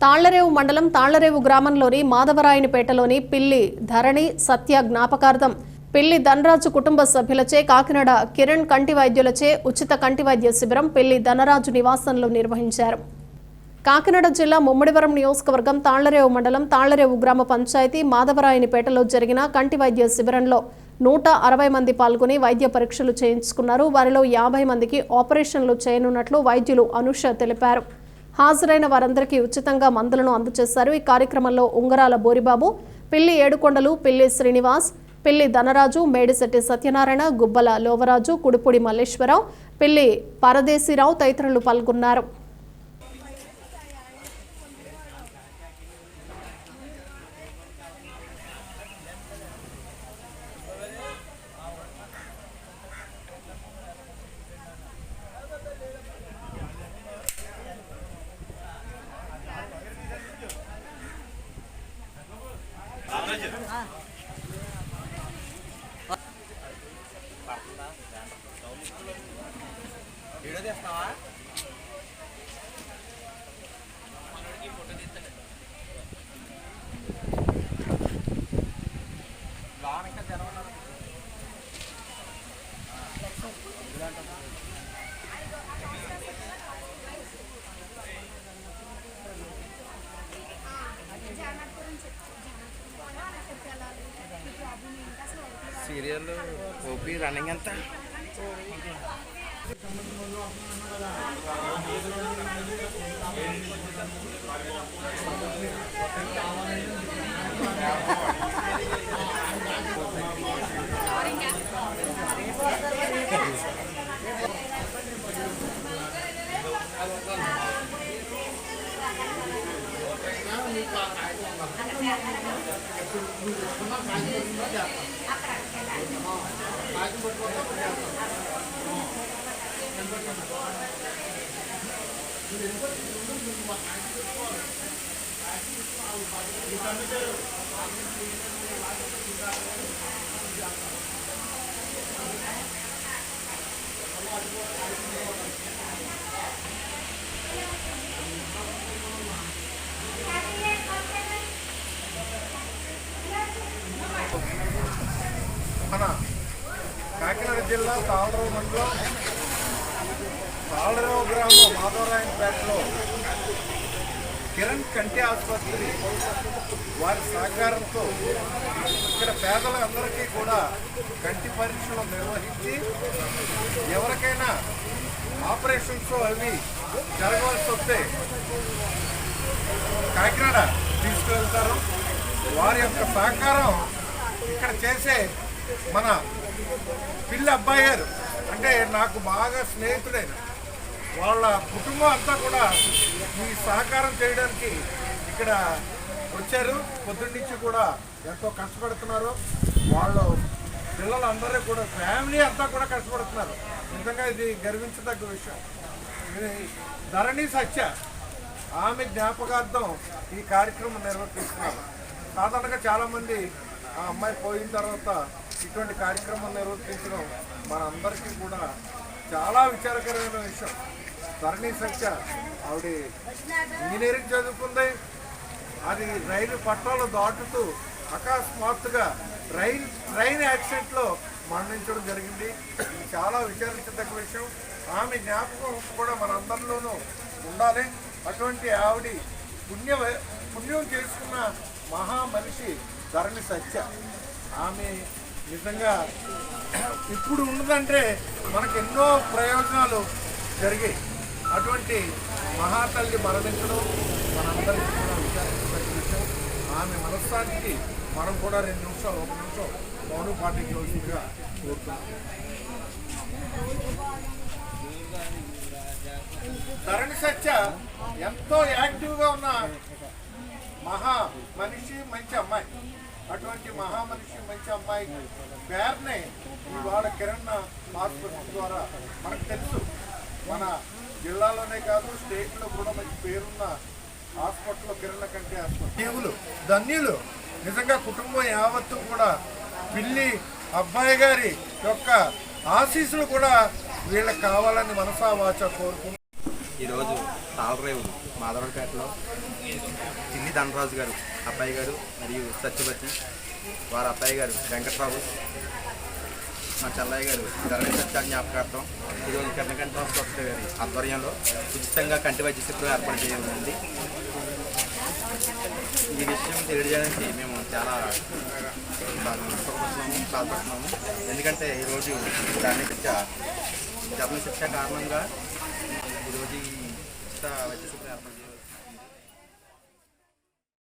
తాళ్లరేవు మండలం తాళ్లరేవు గ్రామంలోని మాధవరాయనిపేటలోని పిల్లి ధరణి సత్య జ్ఞాపకార్థం పిల్లి ధనరాజు కుటుంబ సభ్యులచే కాకినాడ కిరణ్ కంటి వైద్యులచే ఉచిత కంటి వైద్య శిబిరం పిల్లి ధనరాజు నివాసంలో నిర్వహించారు. కాకినాడ జిల్లా ముమ్మడివరం నియోజకవర్గం తాళ్లరేవు మండలం తాళ్లరేవు గ్రామ పంచాయతీ మాధవరాయనిపేటలో జరిగిన కంటి వైద్య శిబిరంలో 160 మంది పాల్గొని వైద్య పరీక్షలు చేయించుకున్నారు. వారిలో 50 మందికి ఆపరేషన్లు చేయనున్నట్లు వైద్యులు అనుష తెలిపారు. హాజరైన వారందరికీ ఉచితంగా మందులను అందజేశారు. ఈ కార్యక్రమంలో ఉంగరాల బోరిబాబు, పిల్లి ఏడుకొండలు, పిల్లి శ్రీనివాస్, పిల్లి ధనరాజు, మేడిశెట్టి సత్యనారాయణ, గుబ్బల లోవరాజు, కుడిపూడి మల్లేశ్వరరావు, పిల్లి పరదేశీరావు తదితరులు పాల్గొన్నారు. సీరియల్ ఓపీ రన్నింగ్ ఎంత మన కాకినాడ జిల్లా తాళ్లరేవు మండలం తాళ్లరేవు గ్రామం మాధవరాయనిపేటలో కిరణ్ కంటి ఆసుపత్రి వారి సహకారంతో ఇక్కడ పేదలందరికీ కూడా కంటి పరీక్షలు నిర్వహించి ఎవరికైనా ఆపరేషన్స్ అవి జరగవలసి వస్తే కాకినాడ తీసుకువెళ్తారు. వారి యొక్క సహకారం ఇక్కడ చేసే మన పిల్లి అబ్బాయి గారు అంటే నాకు బాగా స్నేహితుడైన వాళ్ళ కుటుంబం అంతా కూడా ఈ సహకారం చేయడానికి ఇక్కడ వచ్చారు. పొద్దున్నుంచి కూడా ఎంతో కష్టపడుతున్నారు. వాళ్ళు పిల్లలందరూ కూడా ఫ్యామిలీ అంతా కూడా కష్టపడుతున్నారు. నిజంగా ఇది గర్వించదగ్గ విషయం. ధరణి సత్య ఆమె జ్ఞాపకార్థం ఈ కార్యక్రమం నిర్వర్తిస్తున్నారు. సాధారణంగా చాలామంది ఆ అమ్మాయి పోయిన తర్వాత ఇటువంటి కార్యక్రమం నిర్వర్తించడం మనందరికీ కూడా చాలా విచారకరమైన విషయం. ధరణి సత్య ఆవిడ ఇంజనీరింగ్ చదువుకుంది. అది రైలు పట్టాలు దాటుతూ అకస్మాత్తుగా ట్రైన్ యాక్సిడెంట్లో మరణించడం జరిగింది. ఇది చాలా విచారించదగ్గ విషయం. ఆమె జ్ఞాపకం కూడా మనందరిలోనూ ఉండాలి. అటువంటి ఆవిడ పుణ్యం చేసుకున్న మహా మనిషి ధరణి సత్య. ఆమె నిజంగా ఇప్పుడు ఉన్నదంటే మనకు ఎన్నో ప్రయోజనాలు జరిగాయి. అటువంటి మహాతల్లి మరణించడం మనందరికీ కూడా విచారించదగ్గ విషయం. ఆమె మనస్సానికి మనం కూడా 2 నిమిషాలు 1 నిమిషం మౌనం పాటించవలసిందిగా కోరుతున్నాం. ధరణి సత్య ఎంతో యాక్టివ్గా ఉన్న మహా మనిషి, మంచి అమ్మాయి. అటువంటి మహామనిషి, మంచి అమ్మాయి పేరుని ఇవాళ కిరణ్ ఆసుపత్రి ద్వారా మనకు తెలుసు. మన జిల్లాలోనే కాదు స్టేట్లో కూడా మంచి పేరున్న హాస్పిటల్లో కిరణ్ కంటి ఆసుపత్రి. ధన్యులు నిజంగా కుటుంబం యావత్తు కూడా పిల్లి అబ్బాయి గారి యొక్క ఆశీస్సులు కూడా వీళ్ళకి కావాలని మనసా వాచా కోరుకుంటున్నాం. ఈరోజు తాళరేవు మాధవరపేటలో చిన్ని ధనరాజు గారు అబ్బాయి గారు మరియు సత్యవతి వారి అబ్బాయి గారు వెంకట్రావు మా చెల్లయ్య గారు ధరణి సత్య జ్ఞాపకార్థం ఈరోజు కర్ణకంఠ హాస్పిటల్ గారి ఆధ్వర్యంలో ఉచితంగా కంటి వైద్య శిబిరం ఏర్పాటు చేయనుంది. ఈ విషయం తెలియజేయడానికి మేము చాలా బాధపడుతున్నాము. ఎందుకంటే ఈరోజు ధరణి శిక్ష కారణంగా ఈరోజు ఈ ఉచిత వైద్య శిబిరం ఏర్పాటు